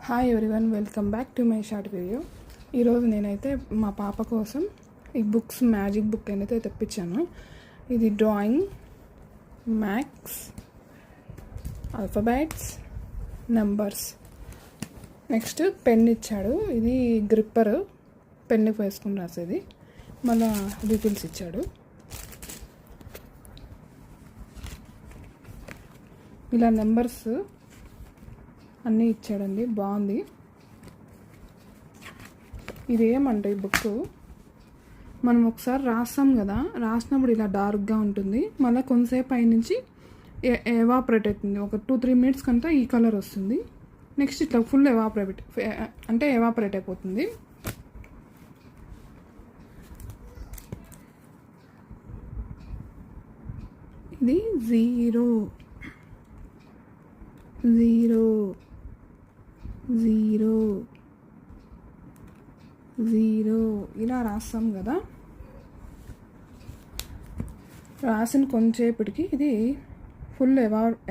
Hi everyone, welcome back to my short video. ఈరోజు నేనైతే మా పాప కోసం ఈ బుక్స్ మ్యాజిక్ బుక్ అయితే తెప్పించాను. ఇది drawing, maths, alphabets, numbers, next pen ఇచ్చాడు. ఇది గ్రిప్పర్, పెన్నుకి వేసుకుని రాసేది. మళ్ళీ రిఫిల్స్ ఇచ్చాడు. ఇలా నెంబర్స్ అన్నీ ఇచ్చాడండి, బాగుంది. ఇది ఏమంటే ఈ బుక్ మనం ఒకసారి రాస్తాం కదా, రాసినప్పుడు ఇలా డార్క్గా ఉంటుంది, మళ్ళీ కొంతసేపు పైనుంచి ఎవాపరేట్ అవుతుంది. ఒక 2-3 మినిట్స్ కంతా ఈ కలర్ వస్తుంది. నెక్స్ట్ ఇట్లా ఫుల్ ఎవాపరేట్ అయిపోతుంది. ఇది 0 0 0 0 ఇలా రాస్తాం కదా. రాసిన కొంచెంసేపటికి ఇది ఫుల్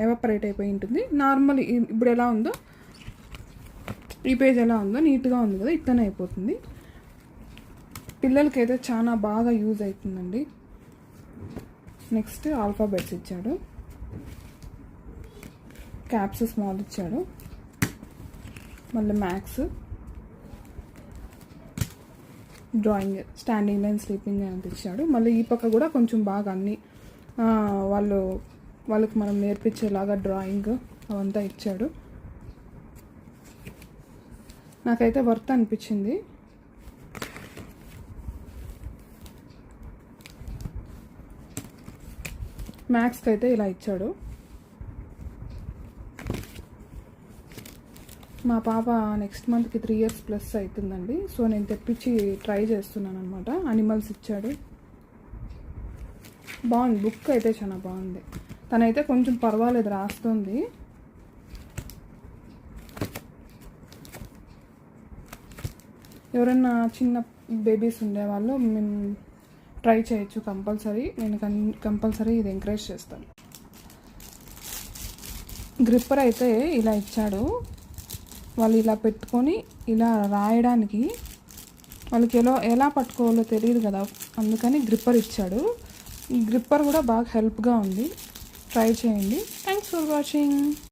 ఎవాపరేట్ అయిపోయి ఉంటుంది. నార్మల్ ఇప్పుడు ఎలా ఉందో, ఈ పేజ్ ఎలా ఉందో నీట్గా ఉంది కదా, ఇట్లనే అయిపోతుంది. పిల్లలకైతే చాలా బాగా యూజ్ అవుతుందండి. నెక్స్ట్ ఆల్ఫాబెట్స్ ఇచ్చాడు, క్యాప్స్ స్మాల్ ఇచ్చాడు, మళ్ళీ maths, drawing, standing line, sleeping line అంత ఇచ్చాడు. మళ్ళీ ఈ పక్క కూడా కొంచెం బాగా అన్ని వాళ్ళకి మనం నేర్పించేలాగా డ్రాయింగ్ అవంతా ఇచ్చాడు. నాకైతే వర్త్ అనిపించింది. మ్యాథ్స్కి అయితే ఇలా ఇచ్చాడు. మా పాప నెక్స్ట్ మంత్కి 3 years ప్లస్ అవుతుందండి. సో నేను తెప్పించి ట్రై చేస్తున్నాను అనమాట. అనిమల్స్ ఇచ్చాడు. బాగుంది, బుక్ అయితే చాలా బాగుంది. తనైతే కొంచెం పర్వాలేదు, రాస్తుంది. ఎవరైనా చిన్న బేబీస్ ఉండేవాళ్ళు మేము ట్రై చేయొచ్చు కంపల్సరీ. నేను కంపల్సరీ ఇది ఎంకరేజ్ చేస్తాను. గ్రిప్పర్ అయితే ఇలా ఇచ్చాడు. వాళ్ళు ఇలా పెట్టుకొని ఇలా రాయడానికి వాళ్ళకి ఎలా పట్టుకోవాలో తెలియదు కదా, అందుకని గ్రిప్పర్ ఇచ్చాడు. ఈ గ్రిప్పర్ కూడా బాగా హెల్ప్గా ఉంది. ట్రై చేయండి. Thanks for watching.